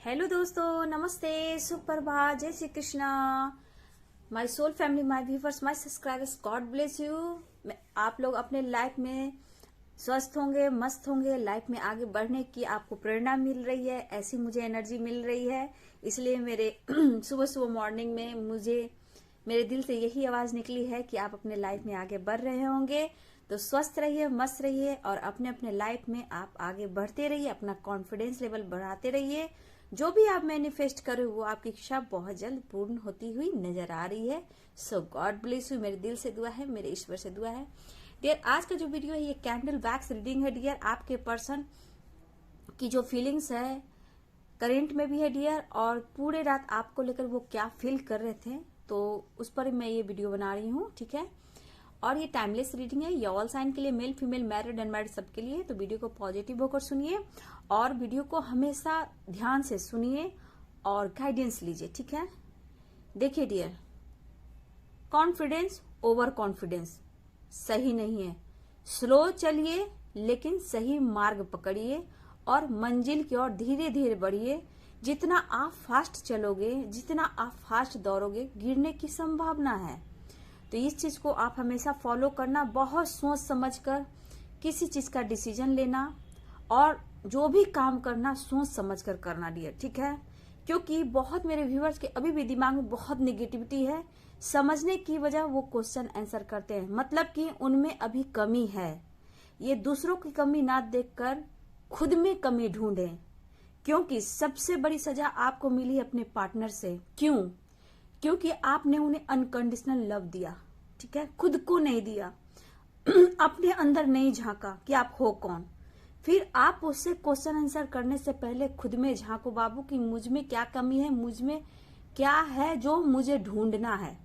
Hello दोस्तों, नमस्ते, सुप्रभात, जय Shri Krishna. My soul family, my viewers, my subscribers, God bless you. आप लोग अपने लाइफ में स्वस्थ होंगे, मस्त होंगे, लाइफ में आगे बढ़ने की आपको प्रेरणा मिल रही है, ऐसी मुझे एनर्जी मिल रही है। इसलिए मेरे सुबह सुबह मॉर्निंग में मुझे मेरे दिल से यही आवाज निकली है कि आप अपने लाइफ में आगे बढ़ रहे होंगे, तो स्वस्थ रहिए, मस्त रहिए और अपने अपने लाइफ में आप आगे बढ़ते रहिए, अपना कॉन्फिडेंस लेवल बढ़ाते रहिए। जो भी आप मैनिफेस्ट करें वो आपकी इच्छा बहुत जल्द पूर्ण होती हुई नजर आ रही है। सो गॉड ब्लेस यू। मेरे दिल से दुआ है, मेरे ईश्वर से दुआ है। डियर, आज का जो वीडियो है ये कैंडल वैक्स रीडिंग है डियर। आपके पर्सन की जो फीलिंग्स है करेंट में भी है डियर, और पूरे रात आपको लेकर वो क्या फील कर रहे थे, तो उस पर मैं ये वीडियो बना रही हूँ, ठीक है। और ये टाइमलेस रीडिंग है, ये ऑल साइन के लिए, मेल फीमेल मैरिड अनमैरिड सबके लिए। तो वीडियो को पॉजिटिव होकर सुनिए और वीडियो को हमेशा ध्यान से सुनिए और गाइडेंस लीजिए, ठीक है। देखिए डियर, कॉन्फिडेंस ओवर कॉन्फिडेंस सही नहीं है। स्लो चलिए लेकिन सही मार्ग पकड़िए और मंजिल की ओर धीरे धीरे बढ़िए। जितना आप फास्ट चलोगे, जितना आप फास्ट दौड़ोगे, गिरने की संभावना है। तो इस चीज को आप हमेशा फॉलो करना, बहुत सोच समझकर किसी चीज का डिसीजन लेना और जो भी काम करना सोच समझकर करना डियर, ठीक है। क्योंकि बहुत मेरे व्यूअर्स के अभी भी दिमाग में बहुत निगेटिविटी है। समझने की वजह वो क्वेश्चन आंसर करते हैं, मतलब कि उनमें अभी कमी है। ये दूसरों की कमी ना देखकर खुद में कमी ढूंढें, क्योंकि सबसे बड़ी सजा आपको मिली अपने पार्टनर से। क्यों? क्योंकि आपने उन्हें अनकंडीशनल लव दिया, ठीक है, खुद को नहीं दिया। अपने अंदर नहीं झांका कि आप हो कौन। फिर आप उससे क्वेश्चन आंसर करने से पहले खुद में झांको बाबू कि मुझ में क्या कमी है, मुझ में क्या है जो मुझे ढूंढना है।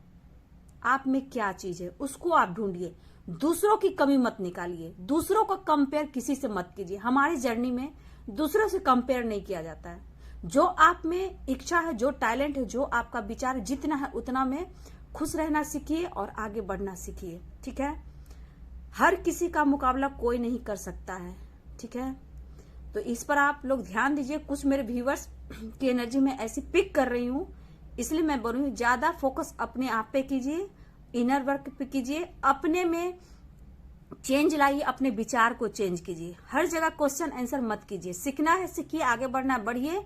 आप में क्या चीज है उसको आप ढूंढिए, दूसरों की कमी मत निकालिए, दूसरों को कंपेयर किसी से मत कीजिए। हमारी जर्नी में दूसरों से कंपेयर नहीं किया जाता है। जो आप में इच्छा है, जो टैलेंट है, जो आपका विचार जितना है उतना में खुश रहना सीखिए और आगे बढ़ना सीखिए, ठीक है। हर किसी का मुकाबला कोई नहीं कर सकता है, ठीक है। तो इस पर आप लोग ध्यान दीजिए। कुछ मेरे व्यूअर्स की एनर्जी में ऐसी पिक कर रही हूँ, इसलिए मैं बोल रही हूँ ज्यादा फोकस अपने आप पे कीजिए, इनर वर्क पे कीजिए, अपने में चेंज लाइए, अपने विचार को चेंज कीजिए। हर जगह क्वेश्चन आंसर मत कीजिए। सीखना है सीखिए, आगे बढ़ना है बढ़िए।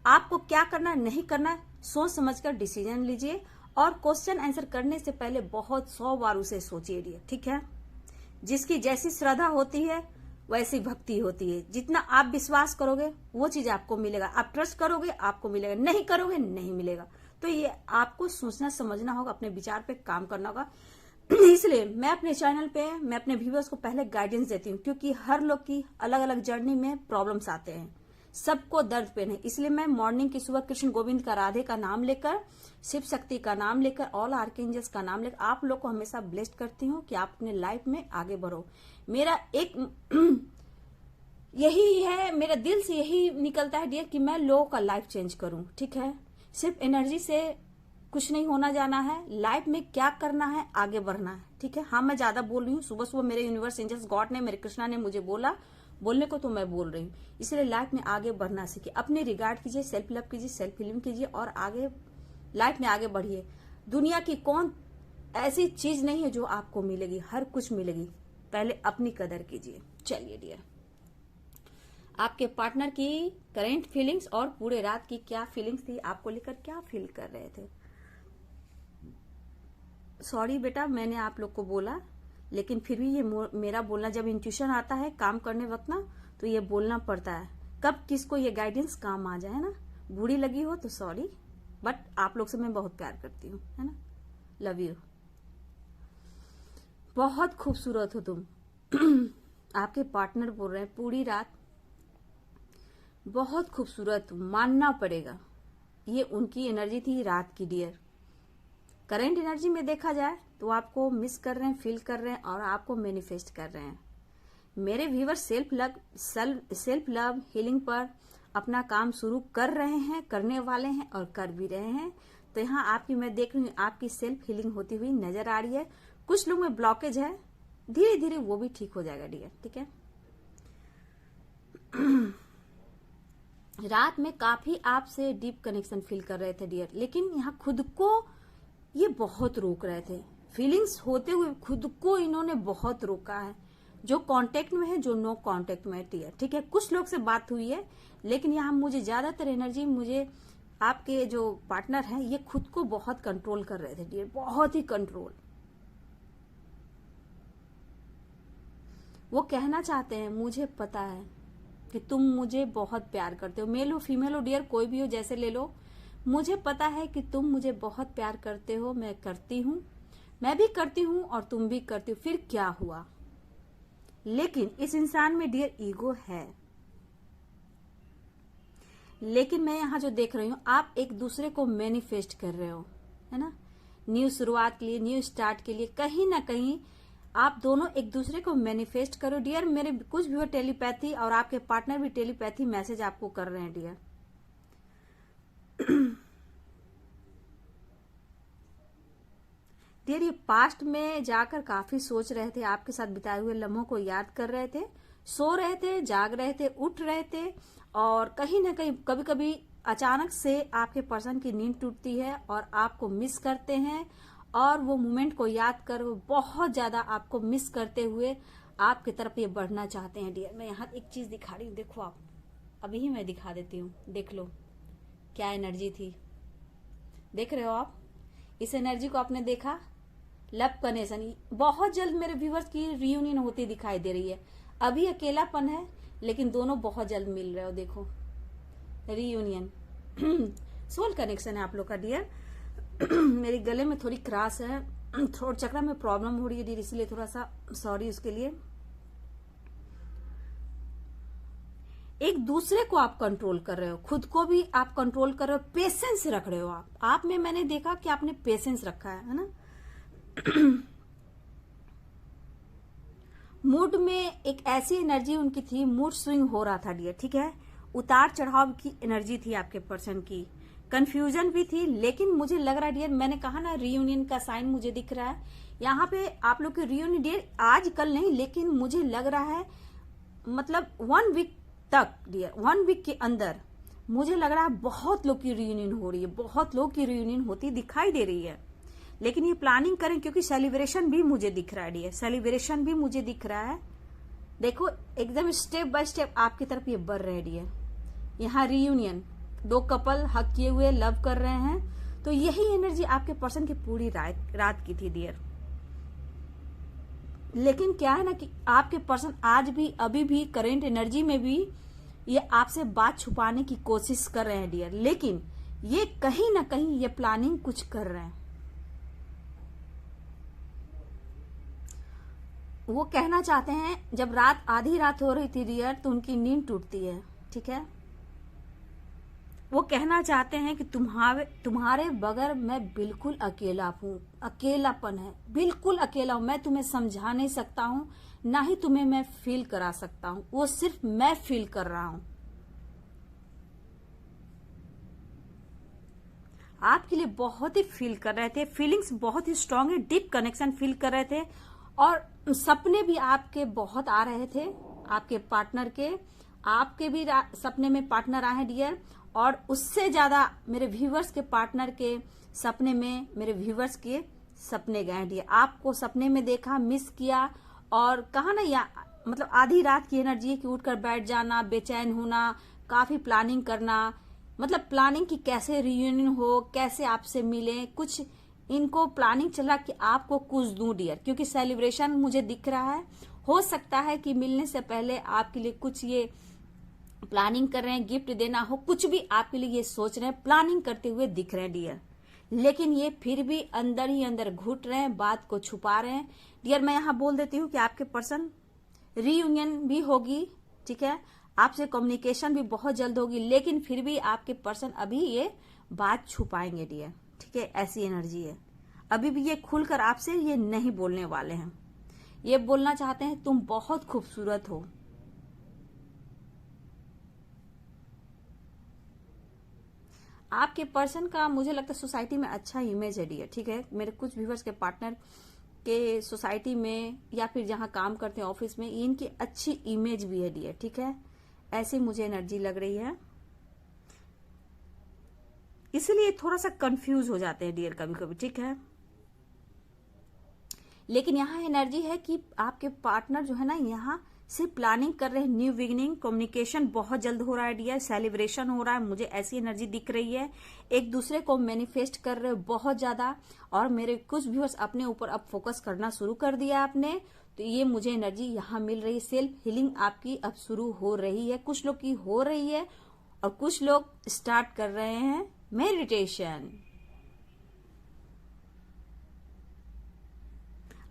आपको क्या करना है नहीं करना है सोच समझकर डिसीजन लीजिए और क्वेश्चन आंसर करने से पहले बहुत 100 बार उसे सोचिए, ठीक है। जिसकी जैसी श्रद्धा होती है वैसी भक्ति होती है। जितना आप विश्वास करोगे वो चीज आपको मिलेगा। आप ट्रस्ट करोगे आपको मिलेगा, नहीं करोगे नहीं मिलेगा। तो ये आपको सोचना समझना होगा, अपने विचार पे काम करना होगा। इसलिए मैं अपने चैनल पे मैं अपने व्यूअर्स को पहले गाइडेंस देती हूँ, क्योंकि हर लोग की अलग अलग जर्नी में प्रॉब्लम्स आते हैं, सबको दर्द पेन है। इसलिए मैं मॉर्निंग की सुबह कृष्ण गोविंद का, राधे का नाम लेकर, शिव शक्ति का नाम लेकर, ऑल आर्कएंजल्स का नाम लेकर आप लोग को हमेशा ब्लेस्ड करती हूँ कि आप अपने लाइफ में आगे बढ़ो। मेरा एक यही है, मेरा दिल से यही निकलता है डियर कि मैं लोगों का लाइफ चेंज करूं, ठीक है। सिर्फ एनर्जी से कुछ नहीं होना जाना है, लाइफ में क्या करना है, आगे बढ़ना है, ठीक है। हाँ, मैं ज्यादा बोल रही हूँ, सुबह सुबह मेरे यूनिवर्स एंजल्स गॉड ने, मेरे कृष्णा ने मुझे बोला बोलने को, तो मैं बोल रही हूँ। इसलिए लाइफ में आगे बढ़ना सीखिए, अपने रिगार्ड कीजिए, सेल्फ लव कीजिए, सेल्फ हीलिंग कीजिए और आगे लाइफ में आगे बढ़िए। दुनिया की कौन ऐसी चीज नहीं है जो आपको मिलेगी, हर कुछ मिलेगी। पहले अपनी कदर कीजिए। चलिए डियर, आपके पार्टनर की करेंट फीलिंग्स और पूरे रात की क्या फीलिंग्स थी, आपको लेकर क्या फील कर रहे थे। सॉरी बेटा, मैंने आप लोग को बोला, लेकिन फिर भी ये मेरा बोलना, जब इंट्यूशन आता है काम करने वक्त ना, तो ये बोलना पड़ता है। कब किसको ये गाइडेंस काम आ जाए ना, बुरी लगी हो तो सॉरी, बट आप लोग से मैं बहुत प्यार करती हूँ, है ना। Love you. बहुत खूबसूरत हो तुम। आपके पार्टनर बोल रहे हैं पूरी रात बहुत खूबसूरत, मानना पड़ेगा। ये उनकी एनर्जी थी रात की डियर। करंट एनर्जी में देखा जाए तो आपको मिस कर रहे हैं, फील कर रहे हैं और आपको मैनिफेस्ट कर रहे हैं। मेरे व्यूअर सेल्फ लव हीलिंग पर अपना काम शुरू कर रहे हैं, करने वाले हैं और कर भी रहे हैं। तो यहाँ आपकी मैं देख रही हूँ, आपकी सेल्फ हीलिंग होती हुई नजर आ रही है। कुछ लोग में ब्लॉकेज है, धीरे धीरे वो भी ठीक हो जाएगा डियर, ठीक है। रात में काफी आपसे डीप कनेक्शन फील कर रहे थे डियर, लेकिन यहाँ खुद को ये बहुत रोक रहे थे। फीलिंग्स होते हुए खुद को इन्होंने बहुत रोका है। जो कांटेक्ट में है, जो नो कांटेक्ट में है डियर, ठीक है। कुछ लोग से बात हुई है, लेकिन यहाँ मुझे ज्यादातर एनर्जी, मुझे आपके जो पार्टनर हैं ये खुद को बहुत कंट्रोल कर रहे थे डियर, बहुत ही कंट्रोल। वो कहना चाहते हैं, मुझे पता है कि तुम मुझे बहुत प्यार करते हो, मेल हो फीमेल हो डियर, कोई भी हो, जैसे ले लो। मुझे पता है कि तुम मुझे बहुत प्यार करते हो, मैं करती हूँ, मैं भी करती हूँ और तुम भी करती हो, फिर क्या हुआ। लेकिन इस इंसान में डियर ईगो है। लेकिन मैं यहाँ जो देख रही हूँ, आप एक दूसरे को मैनिफेस्ट कर रहे हो, है ना, न्यू शुरुआत के लिए, न्यू स्टार्ट के लिए। कहीं ना कहीं आप दोनों एक दूसरे को मैनिफेस्ट करो डियर। मेरे कुछ भी टेलीपैथी और आपके पार्टनर भी टेलीपैथी मैसेज आपको कर रहे हैं डियर। डियर ये पास्ट में जाकर काफी सोच रहे थे, आपके साथ बिताए हुए लम्हों को याद कर रहे थे, सो रहे थे, जाग रहे थे, उठ रहे थे, और कहीं ना कहीं कभी कभी अचानक से आपके पर्सन की नींद टूटती है और आपको मिस करते हैं, और वो मोमेंट को याद कर वो बहुत ज्यादा आपको मिस करते हुए आपकी तरफ ये बढ़ना चाहते हैं डियर। मैं यहाँ एक चीज दिखा रही हूँ, देखो आप, अभी ही मैं दिखा देती हूँ, देख लो क्या एनर्जी थी। देख रहे हो आप इस एनर्जी को, आपने देखा, लव कनेक्शन। बहुत जल्द मेरे व्यूवर्स की रियूनियन होती दिखाई दे रही है। अभी अकेलापन है, लेकिन दोनों बहुत जल्द मिल रहे हो, देखो रियूनियन। सोल कनेक्शन है आप लोग का डियर। मेरे गले में थोड़ी क्रास है, थ्रोट चक्र में प्रॉब्लम हो रही है डियर, इसलिए थोड़ा सा सॉरी उसके लिए। एक दूसरे को आप कंट्रोल कर रहे हो, खुद को भी आप कंट्रोल कर रहे हो, पेशेंस रख रहे हो आप में मैंने देखा कि आपने पेशेंस रखा है ना। मूड में एक ऐसी एनर्जी उनकी थी, मूड स्विंग हो रहा था डियर, ठीक है। उतार चढ़ाव की एनर्जी थी आपके पर्सन की, कंफ्यूजन भी थी, लेकिन मुझे लग रहा है डियर, मैंने कहा ना रियूनियन का साइन मुझे दिख रहा है यहाँ पे। आप लोग की रियूनियन डियर आज कल नहीं, लेकिन मुझे लग रहा है मतलब 1 वीक तक डियर, 1 वीक के अंदर मुझे लग रहा है बहुत लोग की रियूनियन हो रही है, बहुत लोग की रियूनियन होती दिखाई दे रही है। लेकिन ये प्लानिंग करें, क्योंकि सेलिब्रेशन भी मुझे दिख रहा है डियर, सेलिब्रेशन भी मुझे दिख रहा है। देखो एकदम स्टेप बाय स्टेप आपकी तरफ ये बढ़ रहे डियर। यहाँ रियूनियन, 2 कपल हक किए हुए लव कर रहे हैं, तो यही एनर्जी आपके पर्सन की पूरी रात की थी डियर। लेकिन क्या है ना कि आपके पर्सन आज भी, अभी भी करेंट एनर्जी में भी ये आपसे बात छुपाने की कोशिश कर रहे हैं डियर, लेकिन ये कहीं ना कहीं ये प्लानिंग कुछ कर रहे हैं। वो कहना चाहते हैं, जब रात आधी रात हो रही थी डियर तो उनकी नींद टूटती है, ठीक है। वो कहना चाहते हैं कि तुम्हारे बगैर मैं बिल्कुल अकेला हूँ, अकेलापन है, बिल्कुल अकेला हूं, मैं तुम्हें समझा नहीं सकता हूँ, ना ही तुम्हें मैं फील करा सकता हूँ, वो सिर्फ मैं फील कर रहा हूं। आपके लिए बहुत ही फील कर रहे थे, फीलिंग्स बहुत ही स्ट्रांग है, डीप कनेक्शन फील कर रहे थे, और सपने भी आपके बहुत आ रहे थे, आपके पार्टनर के, आपके भी सपने में पार्टनर आए हैं डियर। और उससे ज्यादा मेरे व्यूवर्स के पार्टनर के सपने में मेरे व्यूवर्स के सपने गए डियर। आपको सपने में देखा, मिस किया, और कहा ना, या मतलब आधी रात की एनर्जी की उठकर बैठ जाना, बेचैन होना, काफी प्लानिंग करना, मतलब प्लानिंग की कैसे रियूनियन हो, कैसे आपसे मिले, कुछ इनको प्लानिंग चला कि आपको कुछ दूं डियर, क्योंकि सेलिब्रेशन मुझे दिख रहा है। हो सकता है कि मिलने से पहले आपके लिए कुछ ये प्लानिंग कर रहे हैं, गिफ्ट देना हो, कुछ भी आपके लिए ये सोच रहे हैं, प्लानिंग करते हुए दिख रहे हैं डियर। लेकिन ये फिर भी अंदर ही अंदर घुट रहे हैं, बात को छुपा रहे हैं डियर। मैं यहाँ बोल देती हूँ कि आपके पर्सन रीयूनियन भी होगी, ठीक है, आपसे कम्युनिकेशन भी बहुत जल्द होगी, लेकिन फिर भी आपके पर्सन अभी ये बात छुपाएंगे डियर, ठीक है। ऐसी एनर्जी है, अभी भी ये खुलकर आपसे ये नहीं बोलने वाले हैं। ये बोलना चाहते हैं तुम बहुत खूबसूरत हो। आपके पर्सन का मुझे लगता है सोसाइटी में अच्छा इमेज है डियर, ठीक है। मेरे कुछ व्यूवर्स के पार्टनर के सोसाइटी में या फिर जहां काम करते हैं ऑफिस में, इनकी अच्छी इमेज भी है डियर, ठीक है। ऐसी मुझे एनर्जी लग रही है। इसीलिए थोड़ा सा कंफ्यूज हो जाते हैं डियर कभी कभी, ठीक है। लेकिन यहाँ एनर्जी है कि आपके पार्टनर जो है ना यहाँ से प्लानिंग कर रहे हैं, न्यू बिगिनिंग, कम्युनिकेशन बहुत जल्द हो रहा है डियर, सेलिब्रेशन हो रहा है, मुझे ऐसी एनर्जी दिख रही है। एक दूसरे को मैनिफेस्ट कर रहे हो बहुत ज्यादा, और मेरे कुछ व्यूअर्स अपने ऊपर अब फोकस करना शुरू कर दिया आपने, तो ये मुझे एनर्जी यहाँ मिल रही है। सेल्फ हीलिंग आपकी अब शुरू हो रही है, कुछ लोग की हो रही है और कुछ लोग स्टार्ट कर रहे हैं मेडिटेशन।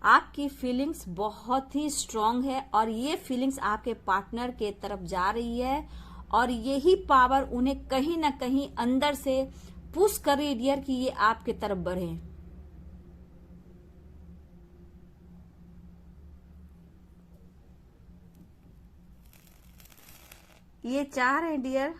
आपकी फीलिंग्स बहुत ही स्ट्रांग है और ये फीलिंग्स आपके पार्टनर के तरफ जा रही है, और यही पावर उन्हें कहीं ना कहीं अंदर से पुश कर रही है डियर कि ये आपके तरफ बढ़े। ये चाह रहे हैं डियर,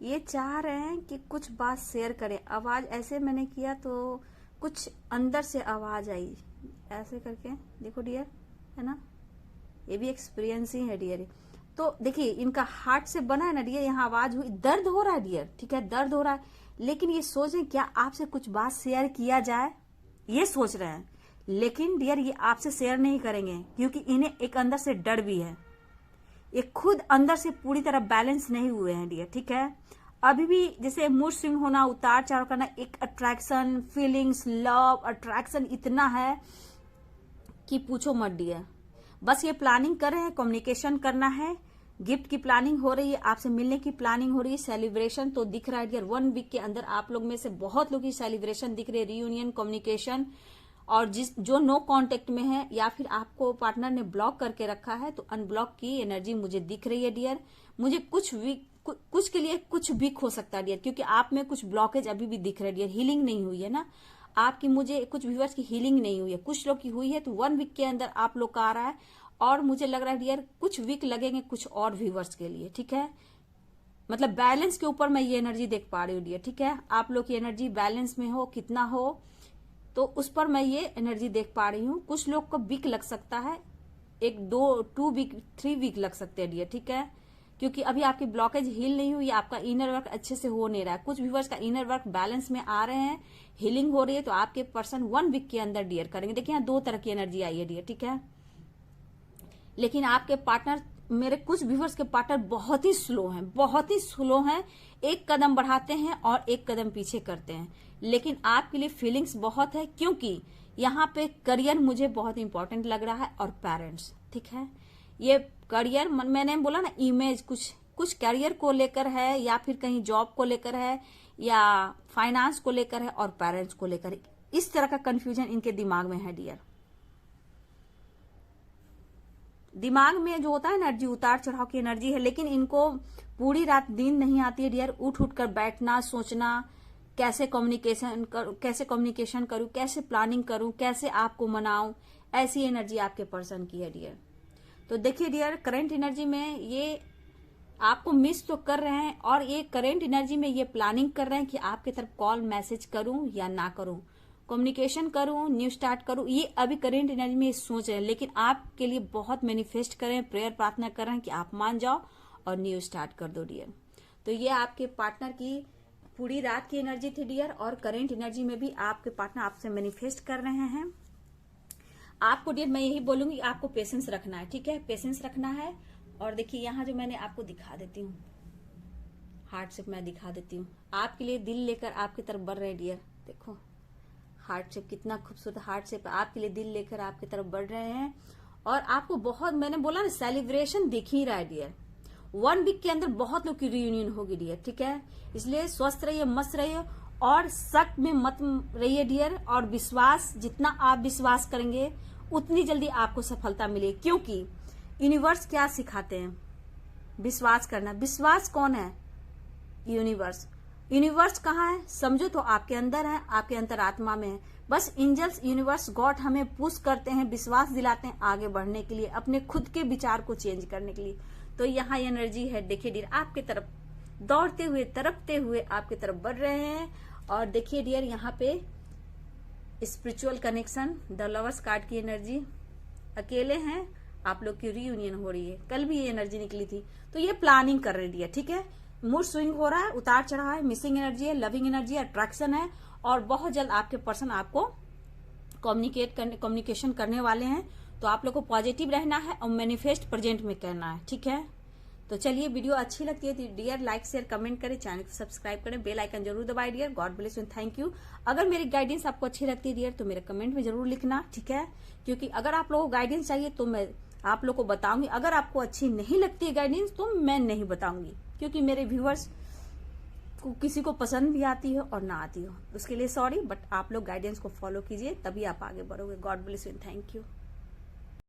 ये चाह रहे हैं कि कुछ बात शेयर करें। आवाज ऐसे मैंने किया तो कुछ अंदर से आवाज आई, ऐसे करके देखो डियर, है ना, ये भी एक्सपीरियंस ही है डियर। तो देखिए इनका हार्ट से बना है ना डियर, यहाँ आवाज हुई, दर्द हो रहा है डियर, ठीक है, दर्द हो रहा है, लेकिन ये सोच रहे हैं क्या आपसे कुछ बात शेयर किया जाए, ये सोच रहे हैं, लेकिन डियर ये आपसे शेयर नहीं करेंगे क्योंकि इन्हें एक अंदर से डर भी है, ये खुद अंदर से पूरी तरह बैलेंस नहीं हुए हैं डियर, ठीक है। अभी भी जैसे मूड स्विंग होना, उतार चढ़ाव करना, एक अट्रैक्शन, फीलिंग्स, लव, अट्रैक्शन इतना है कि पूछो मत डियर। बस ये प्लानिंग कर रहे हैं, कम्युनिकेशन करना है, गिफ्ट की प्लानिंग हो रही है, आपसे मिलने की प्लानिंग हो रही है, सेलिब्रेशन तो दिख रहा है डियर। 1 वीक के अंदर आप लोग में से बहुत लोग की सेलिब्रेशन दिख रही है, रियूनियन, कम्युनिकेशन, और जो नो कांटेक्ट में है या फिर आपको पार्टनर ने ब्लॉक करके रखा है तो अनब्लॉक की एनर्जी मुझे दिख रही है डियर। मुझे कुछ के लिए कुछ भी हो सकता है डियर, क्योंकि आप में कुछ ब्लॉकेज अभी भी दिख रहा है डियर, हीलिंग नहीं हुई है ना आपकी। मुझे कुछ व्यूअर्स की हीलिंग नहीं हुई है, कुछ लोग की हुई है, तो 1 वीक के अंदर आप लोग का आ रहा है, और मुझे लग रहा है डियर कुछ वीक लगेंगे कुछ और व्यूअर्स के लिए, ठीक है। मतलब बैलेंस के ऊपर मैं ये एनर्जी देख पा रही हूँ डियर, ठीक है। आप लोग की एनर्जी बैलेंस में हो, कितना हो, तो उस पर मैं ये एनर्जी देख पा रही हूँ। कुछ लोग को वीक लग सकता है, 2 वीक 3 वीक लग सकते हैं डियर, ठीक है, क्योंकि अभी आपकी ब्लॉकेज हील नहीं हुई, आपका इनर वर्क अच्छे से हो नहीं रहा है। कुछ व्यूअर्स का इनर वर्क बैलेंस में आ रहे हैं, हीलिंग हो रही है, तो आपके पर्सन 1 वीक के अंदर डियर करेंगे। देखिए यहाँ 2 तरह की एनर्जी आई है डियर, ठीक है। लेकिन आपके पार्टनर, मेरे कुछ व्यूअर्स के पार्टनर बहुत ही स्लो हैं, बहुत ही स्लो हैं, एक कदम बढ़ाते हैं और एक कदम पीछे करते हैं, लेकिन आपके लिए फीलिंग्स बहुत है, क्योंकि यहाँ पे करियर मुझे बहुत इंपॉर्टेंट लग रहा है, और पेरेंट्स, ठीक है। ये करियर मैंने बोला ना, इमेज कुछ करियर को लेकर है, या फिर कहीं जॉब को लेकर है, या फाइनेंस को लेकर है, और पेरेंट्स को लेकर है। इस तरह का कंफ्यूजन इनके दिमाग में है डियर। दिमाग में जो होता है एनर्जी, उतार चढ़ाव की एनर्जी है, लेकिन इनको पूरी रात नींद नहीं आती है डियर। उठ कर बैठना, सोचना, कैसे कम्युनिकेशन करूं, कैसे प्लानिंग करूं, कैसे आपको मनाऊं, ऐसी एनर्जी आपके पर्सन की है डियर। तो देखिए डियर, करंट एनर्जी में ये आपको मिस तो कर रहे हैं, और ये करंट एनर्जी में ये प्लानिंग कर रहे हैं कि आपके तरफ कॉल मैसेज करूं या ना करूं, कम्युनिकेशन करूं, न्यू स्टार्ट करूं, ये अभी करंट एनर्जी में सोच रहे हैं। लेकिन आपके लिए बहुत मैनिफेस्ट करें, प्रेयर प्रार्थना कर रहे हैं कि आप मान जाओ और न्यू स्टार्ट कर दो डियर। तो ये आपके पार्टनर की पूरी रात की एनर्जी थी डियर, और करंट एनर्जी में भी आपके पार्टनर आपसे मैनिफेस्ट कर रहे हैं। आपको डियर मैं यही बोलूंगी, आपको पेशेंस रखना है, ठीक है, पेशेंस रखना है। और देखिए यहाँ जो मैंने आपको दिखा देती हूँ, हार्ट शेप मैं दिखा देती हूँ, आपके लिए दिल लेकर आपकी तरफ बढ़ रहे हैं डियर। देखो हार्ट शेप, कितना खूबसूरत हार्ट शेप, आपके लिए दिल लेकर आपकी तरफ बढ़ रहे हैं, और आपको बहुत, मैंने बोला ना, सेलिब्रेशन दिख ही रहा है डियर। 1 वीक के अंदर बहुत लोग की रियूनियन होगी डियर, ठीक है। इसलिए स्वस्थ रहिए, मस्त रहिए, और शक में मत रहिए डियर, और विश्वास, जितना आप विश्वास करेंगे उतनी जल्दी आपको सफलता मिलेगी, क्योंकि यूनिवर्स क्या सिखाते हैं, विश्वास करना। विश्वास कौन है? यूनिवर्स। यूनिवर्स कहाँ है? समझो तो आपके अंदर है, आपके अंतरात्मा में है। बस एंजल्स, यूनिवर्स, गॉड हमें पुश करते हैं, विश्वास दिलाते हैं आगे बढ़ने के लिए, अपने खुद के विचार को चेंज करने के लिए। तो यहाँ एनर्जी है, देखिए डियर, आपके तरफ दौड़ते हुए, तरपते हुए आपके तरफ बढ़ रहे हैं। और देखिए डियर, यहाँ पे spiritual connection, the lovers card की एनर्जी, अकेले हैं, आप लोग की रियूनियन हो रही है। कल भी ये एनर्जी निकली थी, तो ये प्लानिंग कर रही है, ठीक है। मूड स्विंग हो रहा है, उतार चढ़ाव है, मिसिंग एनर्जी है, लविंग एनर्जी है, अट्रैक्शन है, और बहुत जल्द आपके पर्सन आपको कम्युनिकेशन करने वाले हैं। तो आप लोग को पॉजिटिव रहना है और मैनिफेस्ट प्रेजेंट में करना है, ठीक है। तो चलिए, वीडियो अच्छी लगती है तो डियर लाइक शेयर कमेंट करें, चैनल को सब्सक्राइब करें, बेल आइकन जरूर दबाइए dear. God bless you, thank you. अगर मेरी गाइडेंस आपको अच्छी लगती है डियर तो मेरे कमेंट में जरूर लिखना, ठीक है, क्योंकि अगर आप लोगों को गाइडेंस चाहिए तो मैं आप लोग को बताऊंगी। अगर आपको अच्छी नहीं लगती है गाइडेंस तो मैं नहीं बताऊंगी, क्योंकि मेरे व्यूअर्स को किसी को पसंद भी आती हो और ना आती हो, उसके लिए सॉरी, बट आप लोग गाइडेंस को फॉलो कीजिए, तभी आप आगे बढ़ोगे। God bless you, thank you.